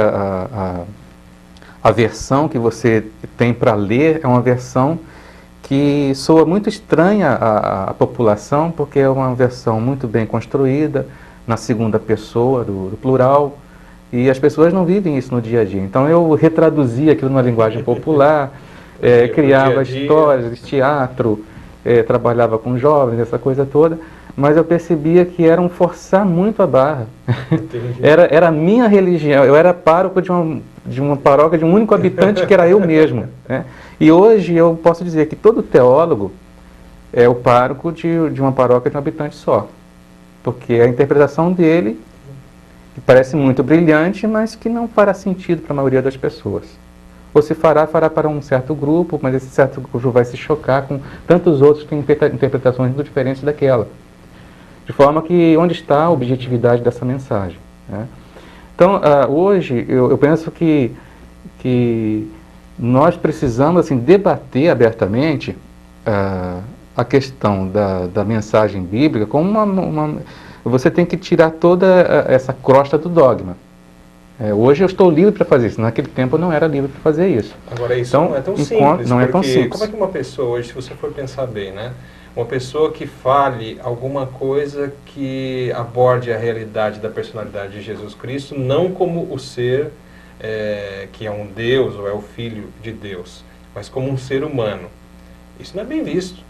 a versão que você tem para ler é uma versão que soa muito estranha à população, porque é uma versão muito bem construída, na segunda pessoa do plural, e as pessoas não vivem isso no dia a dia. Então eu retraduzia aquilo numa linguagem popular, criava histórias, teatro, trabalhava com jovens, essa coisa toda, mas eu percebia que era um forçar muito a barra. Era a minha religião, eu era pároco de uma paróquia de um único habitante que era eu mesmo, né? E hoje eu posso dizer que todo teólogo é o pároco de uma paróquia de um habitante só, porque a interpretação dele, que parece muito brilhante, mas que não fará sentido para a maioria das pessoas. Ou se fará para um certo grupo, mas esse certo grupo vai se chocar com tantos outros que têm interpretações muito diferentes daquela. De forma que, onde está a objetividade dessa mensagem, né? Então, hoje, eu penso que nós precisamos assim, debater abertamente a questão da mensagem bíblica como você tem que tirar toda essa crosta do dogma. Hoje eu estou livre para fazer isso, naquele tempo eu não era livre para fazer isso. Agora, isso então, não é tão simples, não é tão simples. Como é que uma pessoa hoje, se você for pensar bem, né? Uma pessoa que fale alguma coisa que aborde a realidade da personalidade de Jesus Cristo, não como o ser que é um Deus ou é o Filho de Deus, mas como um ser humano. Isso não é bem visto.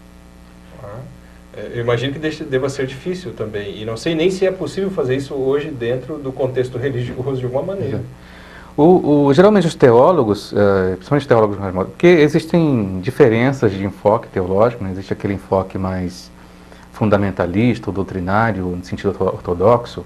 Eu imagino que deva ser difícil também. E não sei nem se é possível fazer isso hoje dentro do contexto religioso de alguma maneira. Geralmente os teólogos, principalmente os teólogos mais modernos, porque existem diferenças de enfoque teológico, né? Existe aquele enfoque mais fundamentalista ou doutrinário, no sentido ortodoxo,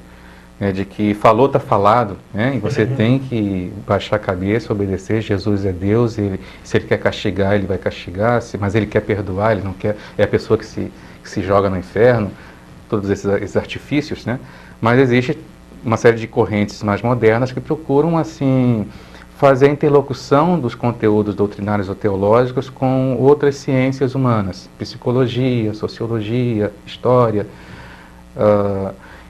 de que falou, está falado, né? E você tem que baixar a cabeça, obedecer. Jesus é Deus, se Ele quer castigar, Ele vai castigar, mas Ele quer perdoar, Ele não quer, é a pessoa que se joga no inferno, todos esses artifícios, né? Mas existe uma série de correntes mais modernas que procuram, assim, fazer a interlocução dos conteúdos doutrinários ou teológicos com outras ciências humanas, psicologia, sociologia, história.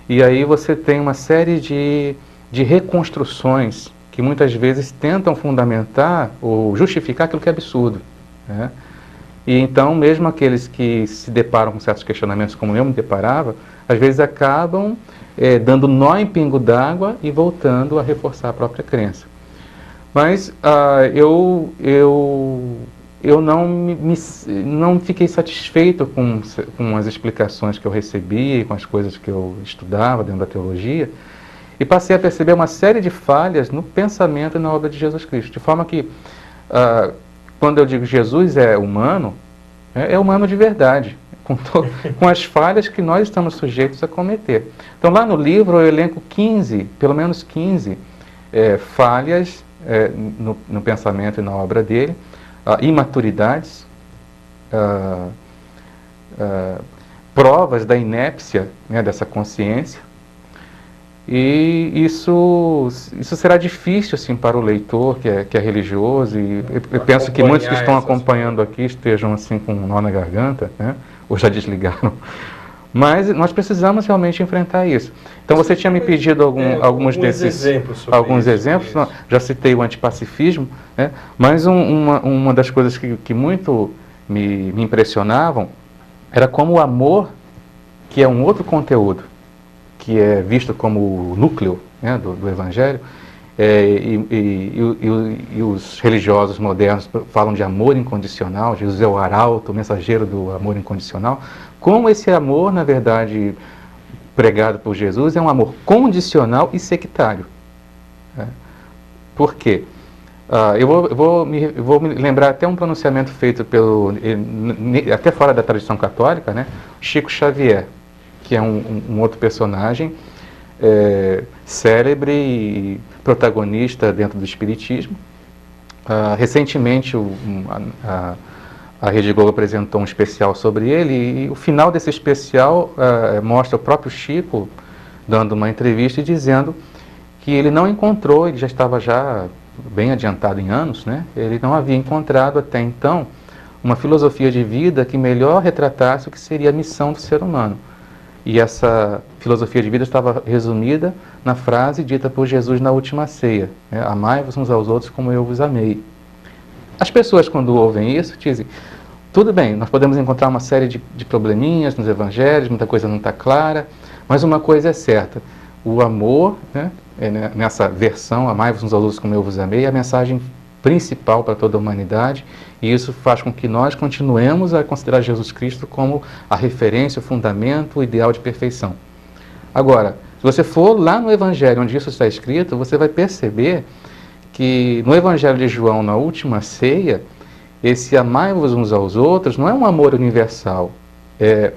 E aí você tem uma série de de reconstruções que muitas vezes tentam fundamentar ou justificar aquilo que é absurdo, né? E então, mesmo aqueles que se deparam com certos questionamentos, como eu me deparava, às vezes acabam dando nó em pingo d'água e voltando a reforçar a própria crença. Mas eu não fiquei satisfeito com as explicações que eu recebia, com as coisas que eu estudava dentro da teologia, e passei a perceber uma série de falhas no pensamento e na obra de Jesus Cristo. De forma que, quando eu digo Jesus é humano, é humano de verdade, com as falhas que nós estamos sujeitos a cometer. Então, lá no livro eu elenco 15, pelo menos 15 falhas no pensamento e na obra dele, imaturidades, provas da inépcia, né, dessa consciência. E isso será difícil assim, para o leitor que é religioso, e eu penso que muitos que estão acompanhando aqui estejam assim, com um nó na garganta, né, ou já desligaram. Mas nós precisamos realmente enfrentar isso. Então você tinha me pedido alguns desses exemplos. Não, já citei o antipacifismo, né, mas uma das coisas que muito me impressionavam era como o amor, que é um outro conteúdo, que é visto como o núcleo, né, do Evangelho, e os religiosos modernos falam de amor incondicional. Jesus é o arauto, o mensageiro do amor incondicional. Como esse amor, na verdade, pregado por Jesus, é um amor condicional e sectário. Né? Por quê? Eu vou me lembrar até um pronunciamento feito até fora da tradição católica, né? Chico Xavier, que é um outro personagem célebre e protagonista dentro do Espiritismo. Recentemente a Rede Globo apresentou um especial sobre ele, e o final desse especial mostra o próprio Chico dando uma entrevista e dizendo que ele não encontrou, ele já estava bem adiantado em anos, né? Ele não havia encontrado até então uma filosofia de vida que melhor retratasse o que seria a missão do ser humano. E essa filosofia de vida estava resumida na frase dita por Jesus na última ceia, né? Amai-vos uns aos outros como eu vos amei. As pessoas, quando ouvem isso, dizem, tudo bem, nós podemos encontrar uma série de probleminhas nos evangelhos, muita coisa não está clara, mas uma coisa é certa, o amor, né, nessa versão, amai-vos uns aos outros como eu vos amei, é a mensagem principal para toda a humanidade, e isso faz com que nós continuemos a considerar Jesus Cristo como a referência, o fundamento, o ideal de perfeição. Agora, se você for lá no Evangelho onde isso está escrito, você vai perceber que no Evangelho de João, na última ceia, esse amai-vos uns aos outros não é um amor universal, é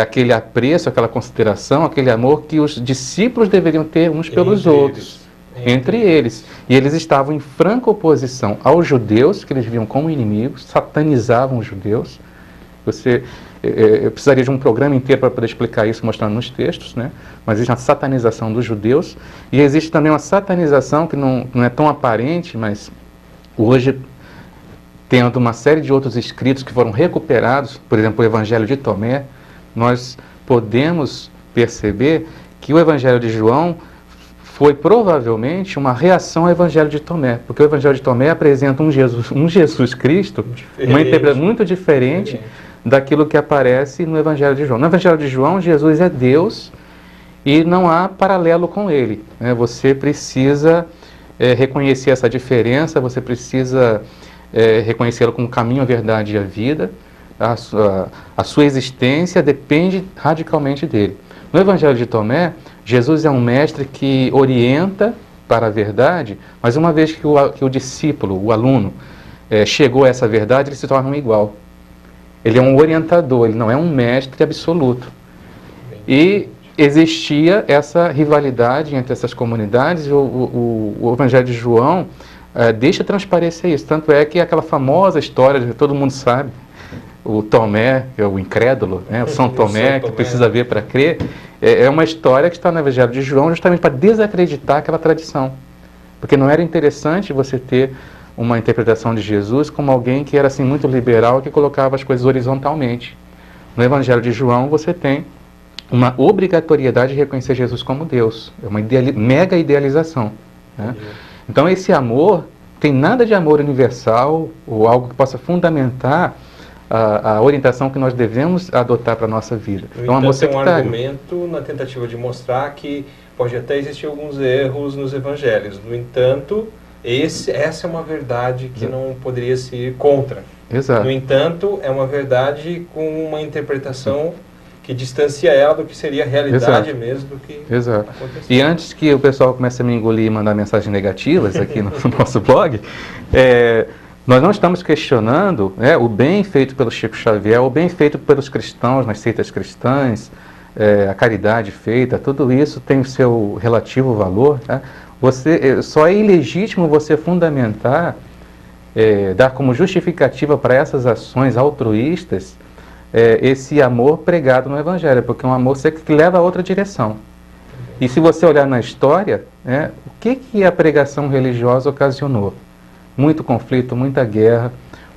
aquele apreço, aquela consideração, aquele amor que os discípulos deveriam ter uns pelos outros. Entre eles. E eles estavam em franca oposição aos judeus, que eles viam como inimigos, satanizavam os judeus. Eu precisaria de um programa inteiro para poder explicar isso, mostrando nos textos, né? Mas existe uma satanização dos judeus, e existe também uma satanização que não é tão aparente, mas hoje, tendo uma série de outros escritos que foram recuperados, por exemplo, o Evangelho de Tomé, nós podemos perceber que o Evangelho de João foi provavelmente uma reação ao Evangelho de Tomé, porque o Evangelho de Tomé apresenta um Jesus Cristo, uma interpretação muito diferente daquilo que aparece no Evangelho de João. No Evangelho de João, Jesus é Deus e não há paralelo com ele, né? Você precisa reconhecer essa diferença, você precisa reconhecê-lo como caminho, a verdade e a vida. A sua existência depende radicalmente dele. No Evangelho de Tomé, Jesus é um mestre que orienta para a verdade, mas uma vez que o discípulo, o aluno, chegou a essa verdade, ele se torna um igual. Ele é um orientador, ele não é um mestre absoluto. E existia essa rivalidade entre essas comunidades, e o Evangelho de João deixa transparecer isso. Tanto é que aquela famosa história, que todo mundo sabe, o Tomé, que é o incrédulo, né? O São Tomé, que precisa ver para crer, é uma história que está no Evangelho de João justamente para desacreditar aquela tradição. Porque não era interessante você ter uma interpretação de Jesus como alguém que era assim muito liberal, que colocava as coisas horizontalmente. No Evangelho de João você tem uma obrigatoriedade de reconhecer Jesus como Deus. É uma mega idealização. Né? Então esse amor tem nada de amor universal ou algo que possa fundamentar a orientação que nós devemos adotar para a nossa vida. No entanto, é um argumento na tentativa de mostrar que pode até existir alguns erros nos evangelhos. No entanto, essa é uma verdade que não poderia se ir contra. Exato. No entanto, é uma verdade com uma interpretação que distancia ela do que seria a realidade mesmo do que aconteceu. E antes que o pessoal comece a me engolir e mandar mensagens negativas aqui no nosso blog, nós não estamos questionando o bem feito pelo Chico Xavier, o bem feito pelos cristãos nas seitas cristãs, a caridade feita, tudo isso tem o seu relativo valor. Tá? Só é ilegítimo você fundamentar, dar como justificativa para essas ações altruístas esse amor pregado no Evangelho, porque é um amor que leva a outra direção. E se você olhar na história, o que a pregação religiosa ocasionou? Muito conflito, muita guerra,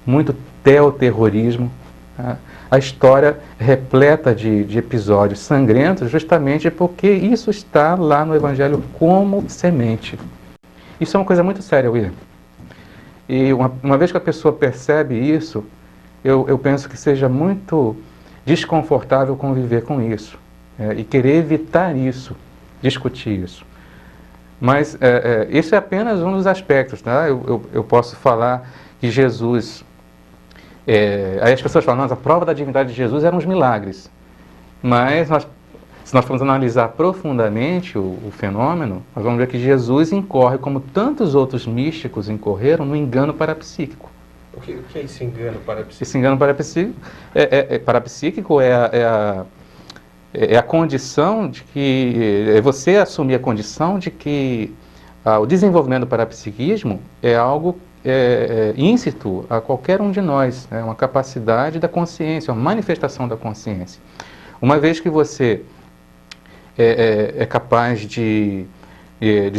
muito teoterrorismo. Tá? A história repleta de episódios sangrentos justamente porque isso está lá no Evangelho como semente. Isso é uma coisa muito séria, William. E uma vez que a pessoa percebe isso, eu penso que seja muito desconfortável conviver com isso e querer evitar isso, discutir isso. Mas isso é apenas um dos aspectos. Tá? Eu posso falar que Jesus... aí as pessoas falam, a prova da divindade de Jesus eram os milagres. Mas se nós formos analisar profundamente o fenômeno, nós vamos ver que Jesus incorre, como tantos outros místicos incorreram, no engano parapsíquico. O que é esse engano parapsíquico? Esse engano parapsíquico é a condição de que... É você assumir a condição de que o desenvolvimento do parapsiquismo é algo íncito a qualquer um de nós. É uma capacidade da consciência, uma manifestação da consciência. Uma vez que você é capaz de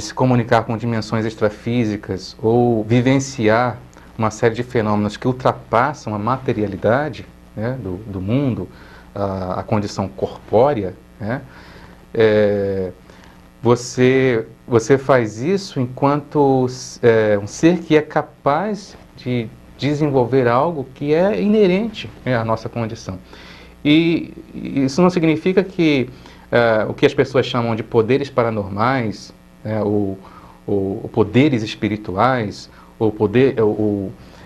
se comunicar com dimensões extrafísicas ou vivenciar uma série de fenômenos que ultrapassam a materialidade do mundo, a condição corpórea, você faz isso enquanto um ser que é capaz de desenvolver algo que é inerente à nossa condição. E isso não significa que o que as pessoas chamam de poderes paranormais, ou poderes espirituais, ou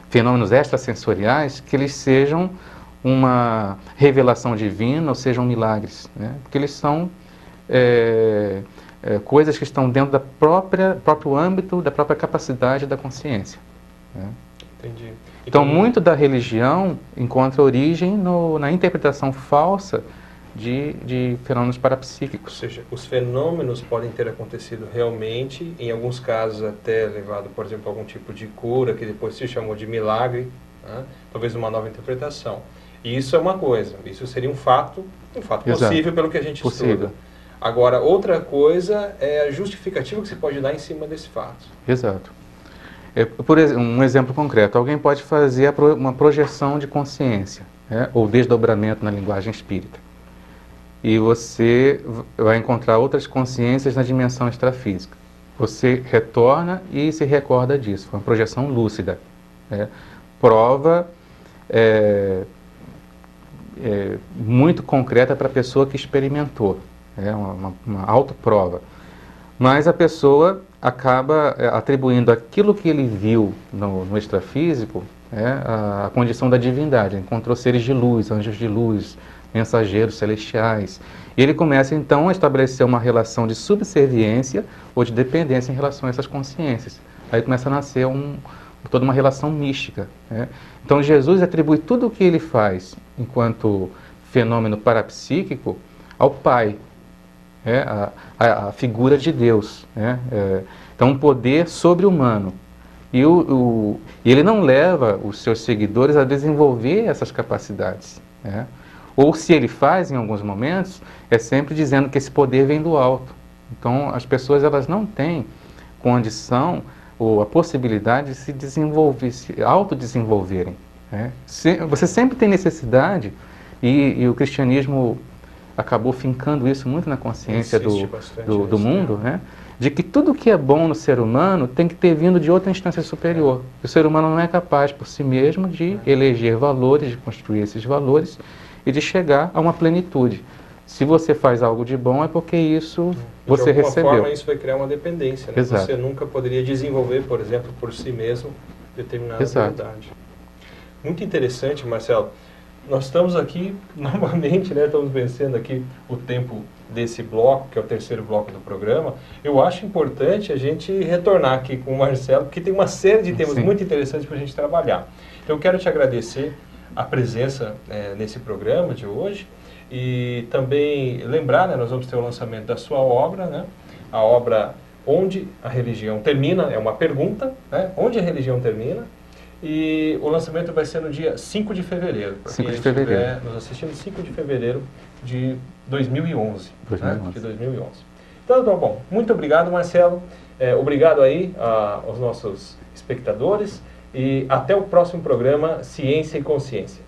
fenômenos extrasensoriais, que eles sejam uma revelação divina ou sejam milagres, porque eles são coisas que estão dentro da próprio âmbito, da própria capacidade da consciência. Entendi. Então, muito da religião encontra origem na interpretação falsa de fenômenos parapsíquicos. Ou seja, os fenômenos podem ter acontecido realmente, em alguns casos até levado, por exemplo, a algum tipo de cura, que depois se chamou de milagre, talvez uma nova interpretação. E isso é uma coisa, isso seria um fato possível pelo que a gente estuda. Agora, outra coisa é a justificativa que você pode dar em cima desse fato. Exato. Por um exemplo concreto, alguém pode fazer uma projeção de consciência, ou desdobramento na linguagem espírita. E você vai encontrar outras consciências na dimensão extrafísica. Você retorna e se recorda disso. Foi uma projeção lúcida. Prova muito concreta para a pessoa que experimentou. Uma autoprova. Mas a pessoa acaba atribuindo aquilo que ele viu no extrafísico a condição da divindade. Encontrou seres de luz, anjos de luz, mensageiros celestiais. E ele começa então a estabelecer uma relação de subserviência ou de dependência em relação a essas consciências. Aí começa a nascer toda uma relação mística. Então Jesus atribui tudo o que ele faz enquanto fenômeno parapsíquico ao Pai, a figura de Deus. Então um poder sobre-humano. E ele não leva os seus seguidores a desenvolver essas capacidades. Ou se ele faz em alguns momentos, é sempre dizendo que esse poder vem do alto. Então as pessoas elas não têm condição ou a possibilidade de se desenvolver, se autodesenvolverem. Você sempre tem necessidade, e o cristianismo acabou fincando isso muito na consciência do isso, mundo, né? De que tudo que é bom no ser humano tem que ter vindo de outra instância superior. O ser humano não é capaz por si mesmo de eleger valores, de construir esses valores e de chegar a uma plenitude. Se você faz algo de bom, é porque isso você recebeu. De alguma forma, isso vai criar uma dependência, né? Exato. Você nunca poderia desenvolver, por exemplo, por si mesmo, determinada habilidade. Muito interessante, Marcelo. Nós estamos aqui, novamente, né? Estamos vencendo aqui o tempo desse bloco, que é o terceiro bloco do programa. Eu acho importante a gente retornar aqui com o Marcelo, porque tem uma série de temas muito interessantes para a gente trabalhar. Então, eu quero te agradecer a presença nesse programa de hoje. E também lembrar, né, nós vamos ter o lançamento da sua obra, né, a obra Onde a Religião Termina, é uma pergunta, né, onde a religião termina, e o lançamento vai ser no dia 5 de fevereiro. 5 de fevereiro. Estiver nos assistindo 5 de fevereiro de 2011. 2011. Né, de 2011. Então, tá bom. Muito obrigado, Marcelo. Obrigado aí aos nossos espectadores e até o próximo programa Ciência e Consciência.